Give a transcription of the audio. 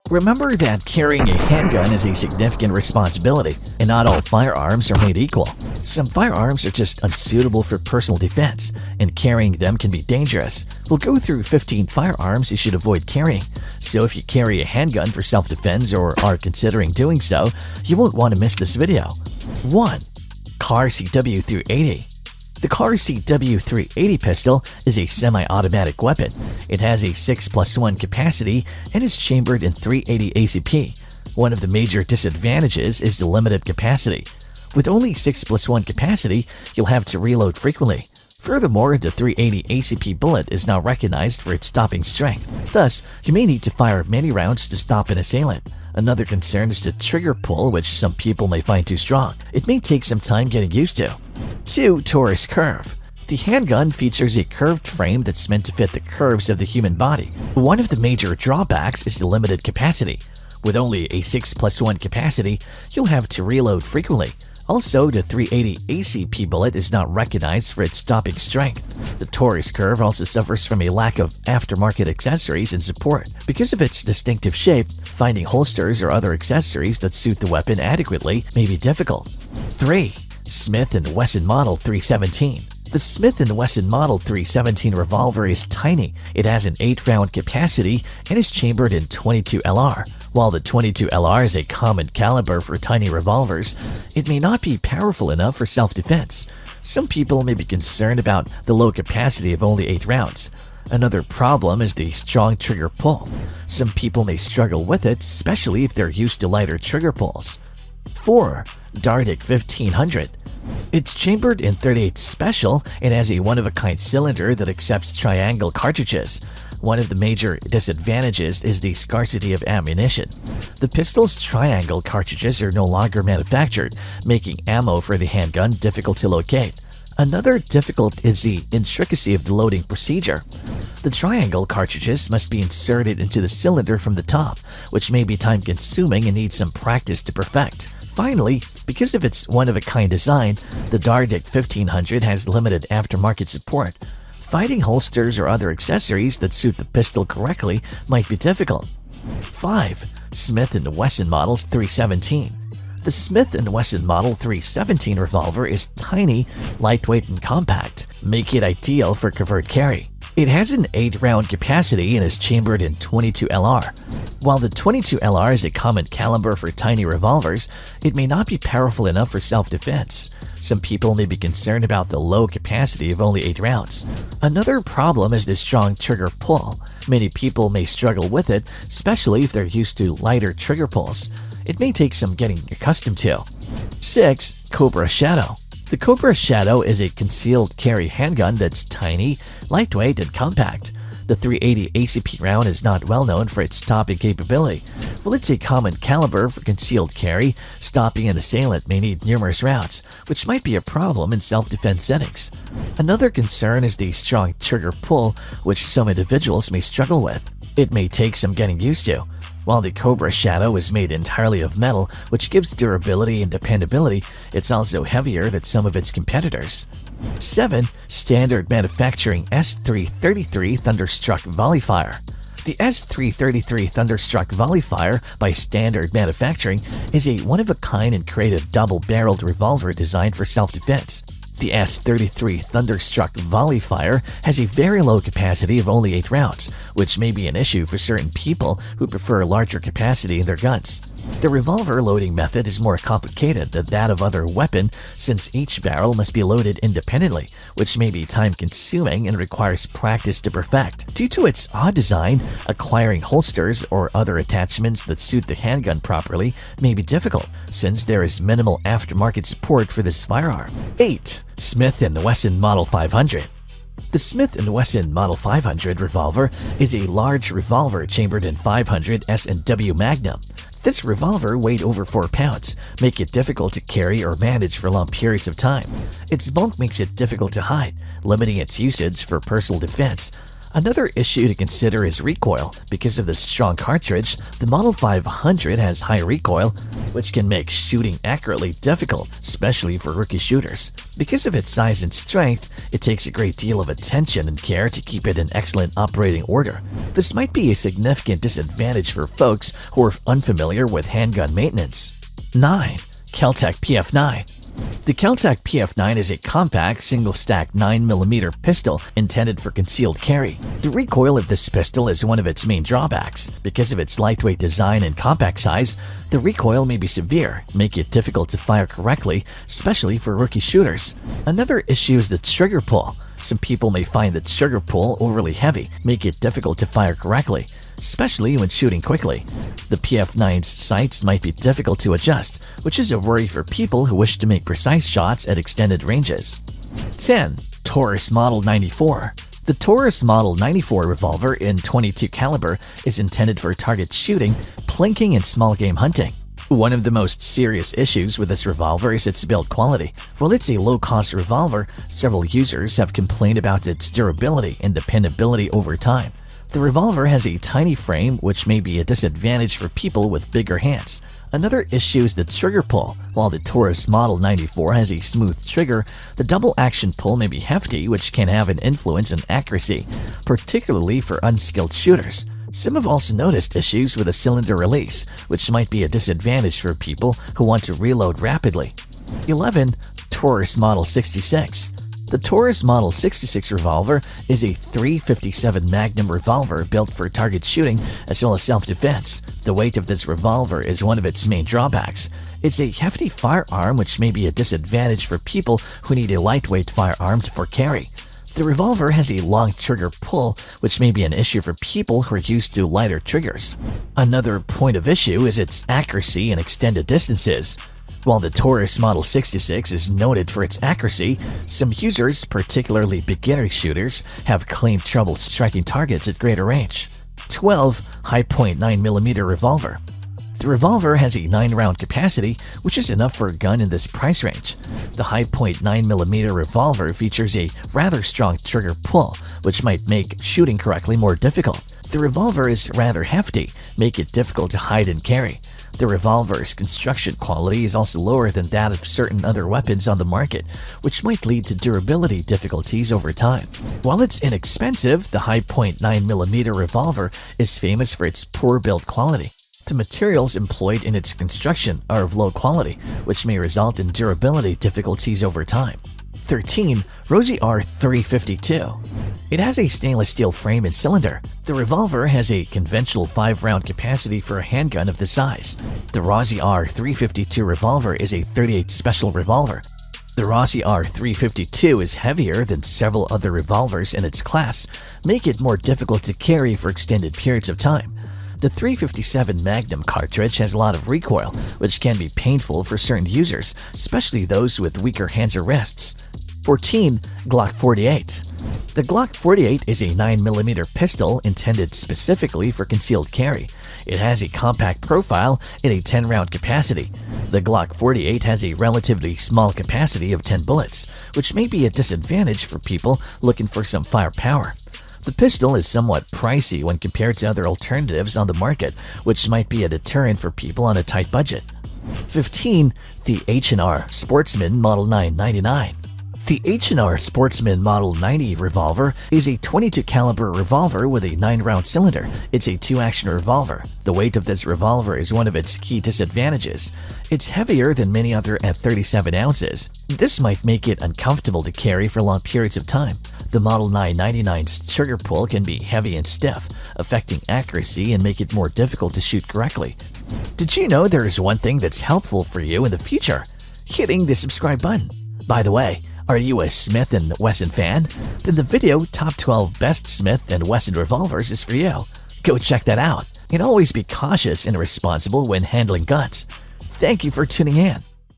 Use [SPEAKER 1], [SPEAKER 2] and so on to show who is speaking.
[SPEAKER 1] Remember that carrying a handgun is a significant responsibility, and not all firearms are made equal. Some firearms are just unsuitable for personal defense, and carrying them can be dangerous. We'll go through 15 firearms you should avoid carrying, so if you carry a handgun for self-defense or are considering doing so, you won't want to miss this video. 1. Clerke CW380. The Clerke CW380 pistol is a semi-automatic weapon. It has a 6+1 capacity and is chambered in .380 ACP. One of the major disadvantages is the limited capacity. With only 6+1 capacity, you'll have to reload frequently. Furthermore, the .380 ACP bullet is not recognized for its stopping strength. Thus, you may need to fire many rounds to stop an assailant. Another concern is the trigger pull, which some people may find too strong. It may take some time getting used to. 2. Taurus Curve. The handgun features a curved frame that's meant to fit the curves of the human body. One of the major drawbacks is the limited capacity. With only a 6+1 capacity, you'll have to reload frequently. Also, the .380 ACP bullet is not recognized for its stopping strength. The Taurus Curve also suffers from a lack of aftermarket accessories and support. Because of its distinctive shape, finding holsters or other accessories that suit the weapon adequately may be difficult. 3. Smith & Wesson Model 317. The Smith & Wesson Model 317 revolver is tiny. It has an 8-round capacity and is chambered in .22 LR. While the .22 LR is a common caliber for tiny revolvers, it may not be powerful enough for self-defense. Some people may be concerned about the low capacity of only 8 rounds. Another problem is the strong trigger pull. Some people may struggle with it, especially if they're used to lighter trigger pulls. 4. Dardick 1500. It's chambered in .38 Special and has a one-of-a-kind cylinder that accepts triangle cartridges. One of the major disadvantages is the scarcity of ammunition. The pistol's triangle cartridges are no longer manufactured, making ammo for the handgun difficult to locate. Another difficult is the intricacy of the loading procedure. The triangle cartridges must be inserted into the cylinder from the top, which may be time-consuming and needs some practice to perfect. Finally, because of its one-of-a-kind design, the Dardick 1500 has limited aftermarket support. Finding holsters or other accessories that suit the pistol correctly might be difficult. 5. Smith & Wesson Model 317. The Smith & Wesson Model 317 revolver is tiny, lightweight, and compact, making it ideal for covert carry. It has an 8-round capacity and is chambered in .22 LR. While the .22 LR is a common caliber for tiny revolvers, it may not be powerful enough for self-defense. Some people may be concerned about the low capacity of only 8 rounds. Another problem is the strong trigger pull. Many people may struggle with it, especially if they're used to lighter trigger pulls. It may take some getting accustomed to. 6. Cobra Shadow. The Cobra Shadow is a concealed carry handgun that's tiny, lightweight, and compact. The .380 ACP round is not well known for its stopping capability. While it's a common caliber for concealed carry, stopping an assailant may need numerous rounds, which might be a problem in self-defense settings. Another concern is the strong trigger pull, which some individuals may struggle with. It may take some getting used to. While the Cobra Shadow is made entirely of metal, which gives durability and dependability, it's also heavier than some of its competitors. 7. Standard Manufacturing S333 Thunderstruck Volleyfire. The S333 Thunderstruck Volleyfire by Standard Manufacturing is a one-of-a-kind and creative double-barreled revolver designed for self-defense. The S33 Thunderstruck Volleyfire has a very low capacity of only 8 rounds, which may be an issue for certain people who prefer larger capacity in their guns. The revolver loading method is more complicated than that of other weapons since each barrel must be loaded independently, which may be time-consuming and requires practice to perfect. Due to its odd design, acquiring holsters or other attachments that suit the handgun properly may be difficult, since there is minimal aftermarket support for this firearm. 8. Smith & Wesson Model 500. The Smith & Wesson Model 500 revolver is a large revolver chambered in .500 S&W Magnum. This revolver weighed over 4 pounds, making it difficult to carry or manage for long periods of time. Its bulk makes it difficult to hide, limiting its usage for personal defense. Another issue to consider is recoil. Because of the strong cartridge, the Model 500 has high recoil, which can make shooting accurately difficult, especially for rookie shooters. Because of its size and strength, it takes a great deal of attention and care to keep it in excellent operating order. This might be a significant disadvantage for folks who are unfamiliar with handgun maintenance. 9. Kel-Tec PF9. The Kel-Tec PF9 is a compact, single-stack 9mm pistol intended for concealed carry. The recoil of this pistol is one of its main drawbacks. Because of its lightweight design and compact size, the recoil may be severe, making it difficult to fire correctly, especially for rookie shooters. Another issue is the trigger pull. Some people may find the trigger pull overly heavy, making it difficult to fire correctly, especially when shooting quickly. The PF9's sights might be difficult to adjust, which is a worry for people who wish to make precise shots at extended ranges. 10. Taurus Model 94. The Taurus Model 94 revolver in .22 caliber is intended for target shooting, plinking, and small game hunting. One of the most serious issues with this revolver is its build quality. While it's a low-cost revolver, several users have complained about its durability and dependability over time. The revolver has a tiny frame, which may be a disadvantage for people with bigger hands. Another issue is the trigger pull. While the Taurus Model 94 has a smooth trigger, the double-action pull may be hefty, which can have an influence on accuracy, particularly for unskilled shooters. Some have also noticed issues with the cylinder release, which might be a disadvantage for people who want to reload rapidly. 11. Taurus Model 66. The Taurus Model 66 revolver is a .357 Magnum revolver built for target shooting as well as self-defense. The weight of this revolver is one of its main drawbacks. It's a hefty firearm, which may be a disadvantage for people who need a lightweight firearm for carry. The revolver has a long trigger pull, which may be an issue for people who are used to lighter triggers. Another point of issue is its accuracy in extended distances. While the Taurus Model 66 is noted for its accuracy, some users, particularly beginner shooters, have claimed trouble striking targets at greater range. 12. Hi-Point 9mm revolver. The revolver has a 9-round capacity, which is enough for a gun in this price range. The Hi-Point 9mm revolver features a rather strong trigger pull, which might make shooting correctly more difficult. The revolver is rather hefty, making it difficult to hide and carry. The revolver's construction quality is also lower than that of certain other weapons on the market, which might lead to durability difficulties over time. While it's inexpensive, the Hi-Point 9mm revolver is famous for its poor build quality. The materials employed in its construction are of low quality, which may result in durability difficulties over time. 13. Rosie R352. It has a stainless steel frame and cylinder. The revolver has a conventional 5-round capacity for a handgun of this size. The Rosie R352 revolver is a .38 special revolver. The Rosie R352 is heavier than several other revolvers in its class, making it more difficult to carry for extended periods of time. The .357 Magnum cartridge has a lot of recoil, which can be painful for certain users, especially those with weaker hands or wrists. 14. Glock 48. The Glock 48 is a 9mm pistol intended specifically for concealed carry. It has a compact profile and a 10-round capacity. The Glock 48 has a relatively small capacity of 10 bullets, which may be a disadvantage for people looking for some firepower. The pistol is somewhat pricey when compared to other alternatives on the market, which might be a deterrent for people on a tight budget. 15. The H&R Sportsman Model 999. The H&R Sportsman Model 90 revolver is a .22 caliber revolver with a 9-round cylinder. It's a 2-action revolver. The weight of this revolver is one of its key disadvantages. It's heavier than many other at 37 ounces. This might make it uncomfortable to carry for long periods of time. The Model 999's trigger pull can be heavy and stiff, affecting accuracy and make it more difficult to shoot correctly. Did you know there is one thing that's helpful for you in the future? Hitting the subscribe button. By the way, are you a Smith & Wesson fan? Then the video Top 12 Best Smith & Wesson Revolvers is for you. Go check that out. And always be cautious and responsible when handling guns. Thank you for tuning in.